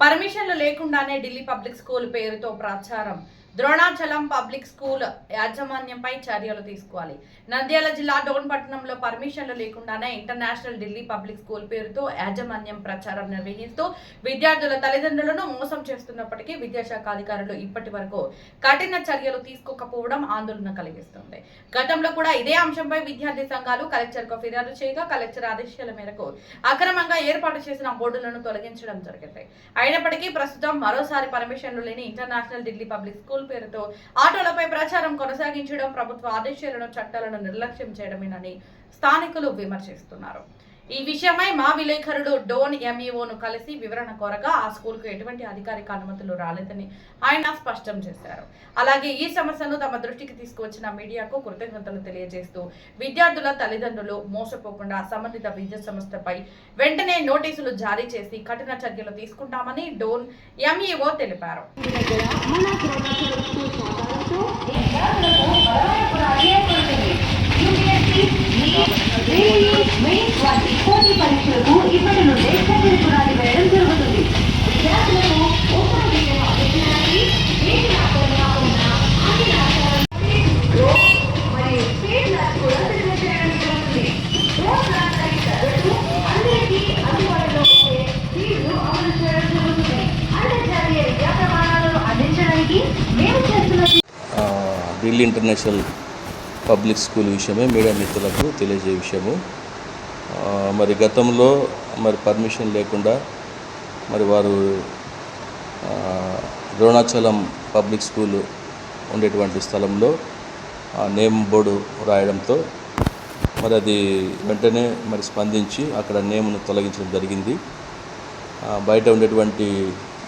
పర్మిషన్లు లేకుండానే Delhi public school పేరుతో ప్రచారం. ద్రోణాచలం పబ్లిక్ స్కూల్ యాజమాన్యంపై చర్యలు తీసుకోవాలి. నంద్యాల జిల్లా డోన్ పట్టణంలో పర్మిషన్లు లేకుండానే ఇంటర్నేషనల్ ఢిల్లీ పబ్లిక్ స్కూల్ పేరుతో యాజమాన్యం ప్రచారం నిర్వహిస్తూ విద్యార్థుల తల్లిదండ్రులను మోసం చేస్తున్నప్పటికీ విద్యాశాఖ అధికారులు ఇప్పటి వరకు కఠిన చర్యలు తీసుకోకపోవడం ఆందోళన కలిగిస్తుంది. గతంలో కూడా ఇదే అంశంపై విద్యార్థి సంఘాలు కలెక్టర్కు ఫిర్యాదు చేయగా కలెక్టర్ ఆదేశాల మేరకు అక్రమంగా ఏర్పాటు చేసిన బోర్డులను తొలగించడం జరిగింది. అయినప్పటికీ ప్రస్తుతం మరోసారి పర్మిషన్లు లేని ఇంటర్నేషనల్ ఢిల్లీ పబ్లిక్ స్కూల్ పేరుతో ఆటోలపై ప్రచారం కొనసాగించడం ప్రభుత్వ ఆదేశాలను చట్టాలను నిర్లక్ష్యం చేయడమేనని స్థానికులు విమర్శిస్తున్నారు. ఈ విషయమై మా విలేకరుడు డోన్ ఎంఈఓను కలిసి వివరణ కోరగా ఆ స్కూల్కు ఎటువంటి అధికారిక అనుమతులు రాలేదని ఆయన స్పష్టం చేశారు. అలాగే ఈ సమస్యను తమ దృష్టికి తీసుకువచ్చిన మీడియాకు కృతజ్ఞతలు తెలియజేస్తూ విద్యార్థుల తల్లిదండ్రులు మోసపోకుండా సంబంధిత విద్యా సంస్థపై వెంటనే నోటీసులు జారీ చేసి కఠిన చర్యలు తీసుకుంటామని డోన్ ఎంఈఓ తెలిపారు. పోటీ పరీక్షలకు ఇప్పటి నుండే చర్యలు పునాది వేయడం జరుగుతుంది. ఢిల్లీ ఇంటర్నేషనల్ పబ్లిక్ స్కూల్ విషయమే మీడియా మిత్రులకు తెలియజే విషయము. మరి గతంలో మరి పర్మిషన్ లేకుండా మరి వారు ద్రోణాచలం పబ్లిక్ స్కూల్ ఉండేటువంటి స్థలంలో నేమ్ బోర్డు రాయడంతో మరి అది వెంటనే మరి స్పందించి అక్కడ నేమ్ను తొలగించడం జరిగింది. బయట ఉండేటువంటి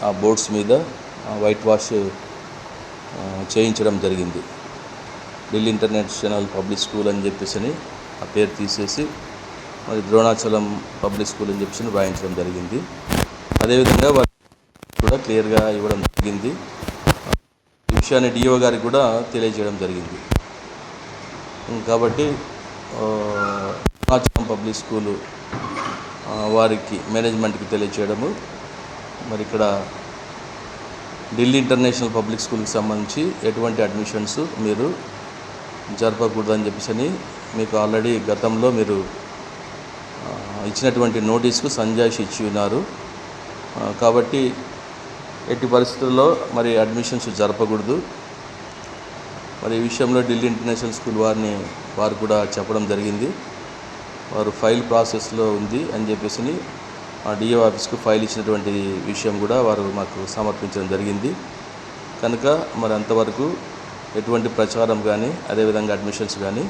ఆ బోర్డ్స్ మీద వైట్ వాష్ చేయించడం జరిగింది. ఢిల్లీ ఇంటర్నేషనల్ పబ్లిక్ స్కూల్ అని చెప్పేసి ఆ పేరు తీసేసి మరి ద్రోణాచలం పబ్లిక్ స్కూల్ అని చెప్పేసి రాయించడం జరిగింది. అదేవిధంగా వారు కూడా క్లియర్గా ఇవ్వడం జరిగింది. ఈ విషయాన్ని డిఓ గారికి కూడా తెలియజేయడం జరిగింది. కాబట్టి ద్రోణాచలం పబ్లిక్ స్కూలు వారికి మేనేజ్మెంట్కి తెలియజేయడము, మరి ఇక్కడ ఢిల్లీ ఇంటర్నేషనల్ పబ్లిక్ స్కూల్కి సంబంధించి ఎటువంటి అడ్మిషన్స్ మీరు జరపకూడదని చెప్పేసి మీకు ఆల్రెడీ గతంలో మీరు ఇచ్చినటువంటి నోటీస్కు సంజాయిషి ఇచ్చి ఉన్నారు. కాబట్టి ఎట్టి పరిస్థితుల్లో మరి అడ్మిషన్స్ జరపకూడదు. మరి ఈ విషయంలో ఢిల్లీ ఇంటర్నేషనల్ స్కూల్ వారు కూడా చెప్పడం జరిగింది. వారు ఫైల్ ప్రాసెస్లో ఉంది అని చెప్పేసి డిఓ ఆఫీస్కు ఫైల్ ఇచ్చినటువంటి విషయం కూడా వారు మాకు సమర్పించడం జరిగింది. కనుక మరి అంతవరకు ఎటువంటి ప్రచారం కానీ అదేవిధంగా అడ్మిషన్స్ కానీ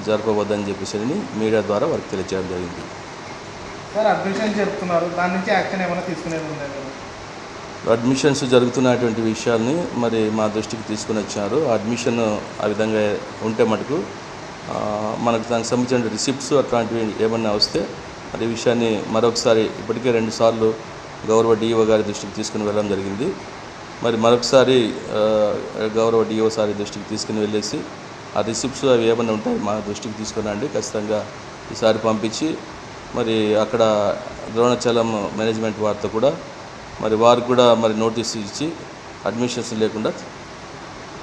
జరపవద్దని చెప్పేసి మీడియా ద్వారా వారికి తెలియజేయడం జరిగింది. సార్, అడ్మిషన్ జరుపుతున్నారు, దాని నుంచి యాక్షన్ ఏమైనా తీసుకునేది ఉందా? అడ్మిషన్స్ జరుగుతున్నటువంటి విషయాల్ని మరి మా దృష్టికి తీసుకుని వచ్చారు. అడ్మిషన్ ఆ విధంగా ఉంటే మటుకు మనకు దానికి సంబంధించిన రిసిప్ట్స్ అట్లాంటివి ఏమన్నా వస్తే అది విషయాన్ని మరొకసారి ఇప్పటికే 2 సార్లు గౌరవ డిఓ గారి దృష్టికి తీసుకుని వెళ్ళడం జరిగింది. మరి మరొకసారి గౌరవ డిఓ సారి దృష్టికి తీసుకుని వెళ్ళేసి ఆ రిసిప్ట్స్ అవి ఏమన్నా ఉంటాయి మా దృష్టికి తీసుకురండి, ఖచ్చితంగా ఈసారి పంపించి మరి అక్కడ ద్రోణాచలం మేనేజ్మెంట్ వారితో కూడా మరి వారు కూడా మరి నోటీస్ ఇచ్చి అడ్మిషన్స్ లేకుండా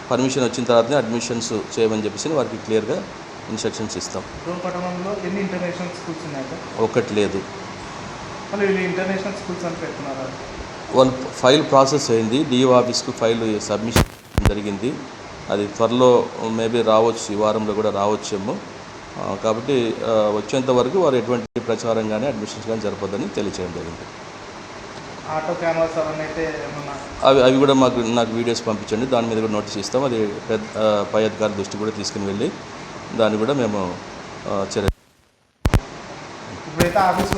పర్మిషన్ వచ్చిన తర్వాతనే అడ్మిషన్స్ చేయమని చెప్పేసి వారికి క్లియర్గా ఇన్స్ట్రక్షన్స్ ఇస్తాం. పట్టణంలో ఎన్ని ఇంటర్నేషనల్ స్కూల్స్ ఉన్నాయి? ఒకటి లేదు. ఇంటర్నేషనల్ స్కూల్స్ అని పెడుతున్నారా? వాళ్ళు ఫైల్ ప్రాసెస్ అయింది, డిఓ ఆఫీస్కు ఫైల్ సబ్మిషన్ జరిగింది. అది త్వరలో మేబీ రావచ్చు, ఈ వారంలో కూడా రావచ్చేమో. కాబట్టి వచ్చేంత వరకు వారు ఎటువంటి ప్రచారం కానీ అడ్మిషన్స్ కానీ జరపొద్దని తెలియచేయడం జరిగింది. ఆటో క్యాన్వాస్ అయితే అవి కూడా నాకు వీడియోస్ పంపించండి, దాని మీద కూడా నోటీస్ ఇస్తాం. అది పై అధికారుల దృష్టి కూడా తీసుకుని వెళ్ళి దాన్ని కూడా మేము చర్య ఇప్పుడైతే ఆఫీస్